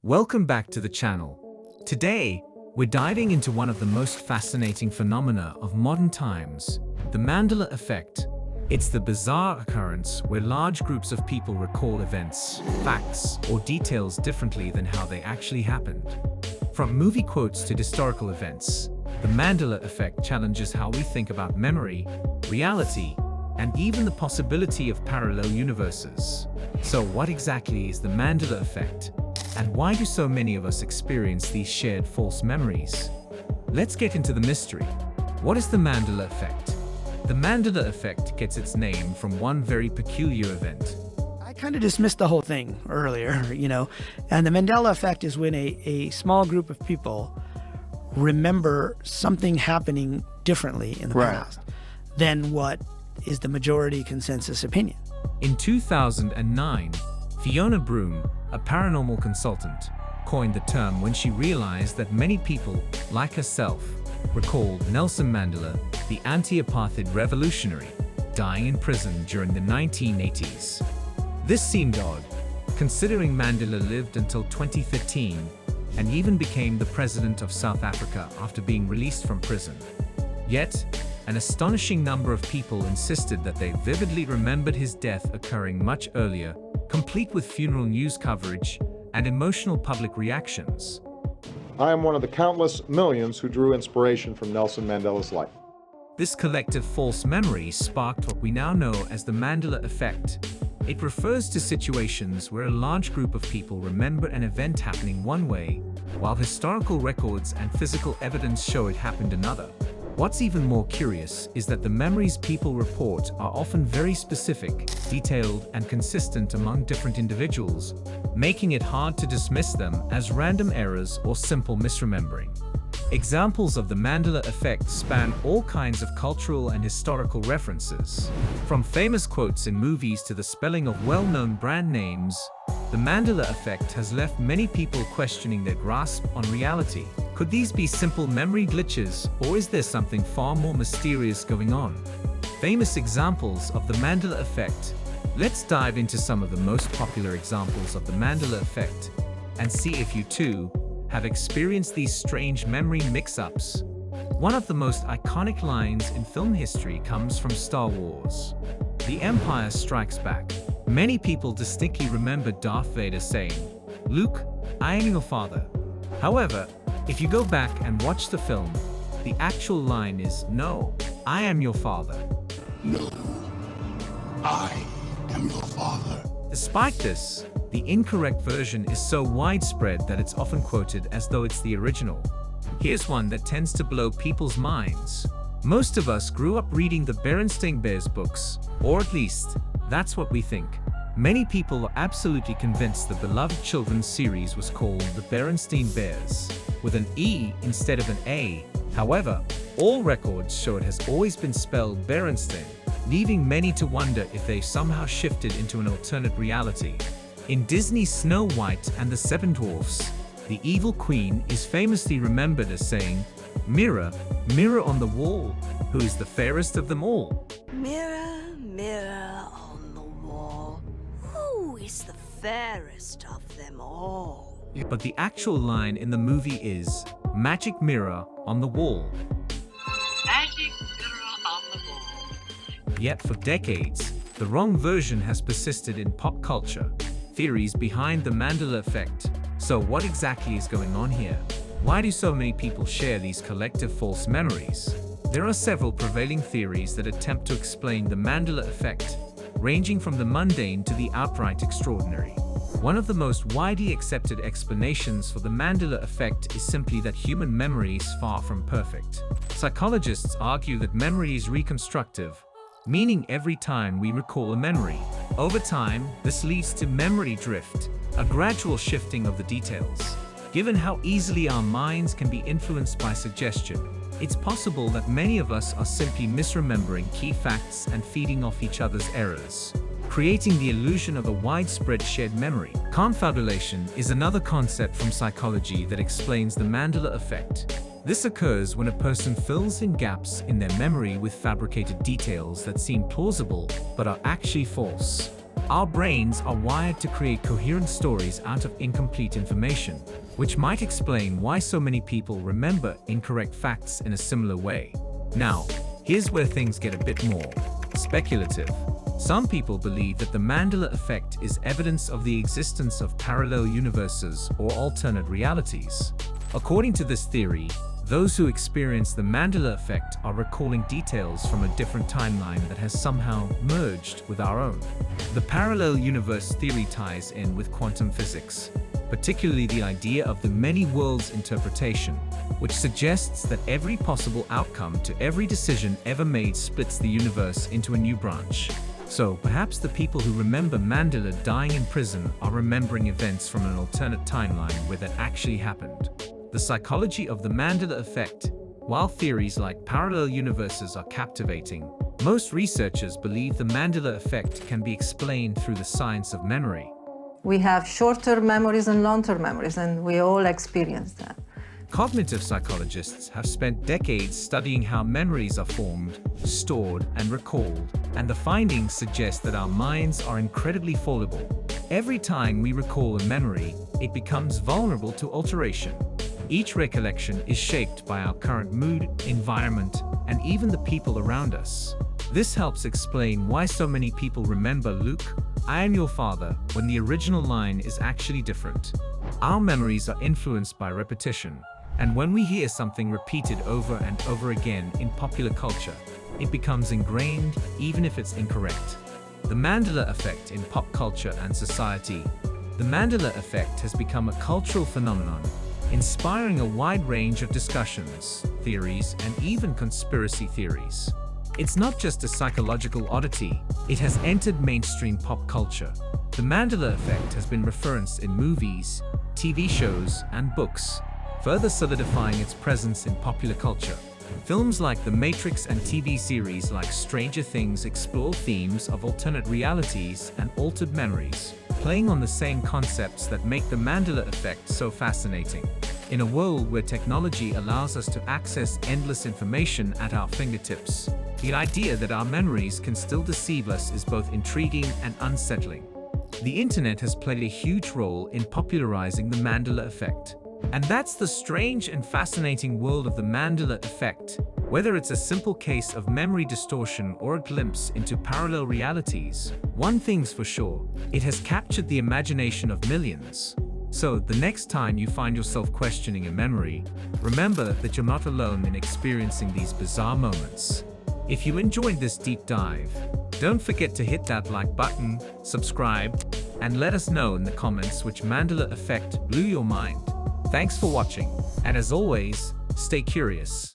Welcome back to the channel. Today, we're diving into one of the most fascinating phenomena of modern times, the Mandela effect. It's the bizarre occurrence where large groups of people recall events, facts, or details differently than how they actually happened. From movie quotes to historical events, the Mandela effect challenges how we think about memory, reality, and even the possibility of parallel universes. So what exactly is the Mandela effect? And why do so many of us experience these shared false memories? Let's get into the mystery. What is the Mandela effect? The Mandela effect gets its name from one very peculiar event. I kind of dismissed the whole thing earlier, and the Mandela effect is when a small group of people remember something happening differently in the past than what is the majority consensus opinion. In 2009, Fiona Broome, a paranormal consultant, coined the term when she realized that many people, like herself, recalled Nelson Mandela, the anti-apartheid revolutionary, dying in prison during the 1980s. This seemed odd, considering Mandela lived until 2013 and even became the president of South Africa after being released from prison. Yet, an astonishing number of people insisted that they vividly remembered his death occurring much earlier, complete with funeral news coverage and emotional public reactions. I am one of the countless millions who drew inspiration from Nelson Mandela's life. This collective false memory sparked what we now know as the Mandela effect. It refers to situations where a large group of people remember an event happening one way, while historical records and physical evidence show it happened another. What's even more curious is that the memories people report are often very specific, detailed, and consistent among different individuals, making it hard to dismiss them as random errors or simple misremembering. Examples of the Mandela effect span all kinds of cultural and historical references. From famous quotes in movies to the spelling of well-known brand names, the Mandela effect has left many people questioning their grasp on reality. Could these be simple memory glitches, or is there something far more mysterious going on? Famous examples of the Mandela effect. Let's dive into some of the most popular examples of the Mandela effect and see if you too have experienced these strange memory mix-ups. One of the most iconic lines in film history comes from Star Wars. The Empire Strikes Back. Many people distinctly remember Darth Vader saying, "Luke, I am your father." However, if you go back and watch the film, the actual line is, "No, I am your father." No, I am your father. Despite this, the incorrect version is so widespread that it's often quoted as though it's the original. Here's one that tends to blow people's minds. Most of us grew up reading the Berenstain Bears books, or at least, that's what we think. Many people are absolutely convinced the beloved children's series was called the Berenstain Bears, with an E instead of an A. However, all records show it has always been spelled Berenstain, leaving many to wonder if they somehow shifted into an alternate reality. In Disney's Snow White and the Seven Dwarfs, the evil queen is famously remembered as saying, "Mirror, mirror on the wall, who is the fairest of them all?" Mirror, mirror on the wall, who is the fairest of them all? But the actual line in the movie is, "Magic mirror on the wall." Magic mirror on the wall. Yet for decades, the wrong version has persisted in pop culture. Theories behind the Mandela effect. So what exactly is going on here? Why do so many people share these collective false memories? There are several prevailing theories that attempt to explain the Mandela effect, ranging from the mundane to the outright extraordinary. One of the most widely accepted explanations for the Mandela effect is simply that human memory is far from perfect. Psychologists argue that memory is reconstructive, meaning every time we recall a memory, over time, this leads to memory drift, a gradual shifting of the details. Given how easily our minds can be influenced by suggestion, it's possible that many of us are simply misremembering key facts and feeding off each other's errors, creating the illusion of a widespread shared memory. Confabulation is another concept from psychology that explains the Mandela effect. This occurs when a person fills in gaps in their memory with fabricated details that seem plausible but are actually false. Our brains are wired to create coherent stories out of incomplete information, which might explain why so many people remember incorrect facts in a similar way. Now, here's where things get a bit more speculative. Some people believe that the Mandela effect is evidence of the existence of parallel universes or alternate realities. According to this theory, those who experience the Mandela effect are recalling details from a different timeline that has somehow merged with our own. The parallel universe theory ties in with quantum physics, particularly the idea of the many worlds interpretation, which suggests that every possible outcome to every decision ever made splits the universe into a new branch. So perhaps the people who remember Mandela dying in prison are remembering events from an alternate timeline where that actually happened. The psychology of the Mandela effect. While theories like parallel universes are captivating, most researchers believe the Mandela effect can be explained through the science of memory. We have short-term memories and long-term memories, and we all experience that. Cognitive psychologists have spent decades studying how memories are formed, stored, and recalled, and the findings suggest that our minds are incredibly fallible. Every time we recall a memory, it becomes vulnerable to alteration. Each recollection is shaped by our current mood, environment, and even the people around us. This helps explain why so many people remember "Luke, I am your father" when the original line is actually different. Our memories are influenced by repetition, and when we hear something repeated over and over again in popular culture, it becomes ingrained even if it's incorrect. The Mandela effect in pop culture and society. The Mandela effect has become a cultural phenomenon, inspiring a wide range of discussions, theories, and even conspiracy theories. It's not just a psychological oddity, it has entered mainstream pop culture. The Mandela effect has been referenced in movies, TV shows, and books, further solidifying its presence in popular culture. Films like The Matrix and TV series like Stranger Things explore themes of alternate realities and altered memories, playing on the same concepts that make the Mandela effect so fascinating. In a world where technology allows us to access endless information at our fingertips, the idea that our memories can still deceive us is both intriguing and unsettling. The internet has played a huge role in popularizing the Mandela effect. And that's the strange and fascinating world of the Mandela effect. Whether it's a simple case of memory distortion or a glimpse into parallel realities, one thing's for sure, it has captured the imagination of millions. So, the next time you find yourself questioning a memory, remember that you're not alone in experiencing these bizarre moments. If you enjoyed this deep dive, don't forget to hit that like button, subscribe, and let us know in the comments which Mandela effect blew your mind. Thanks for watching, and as always, stay curious.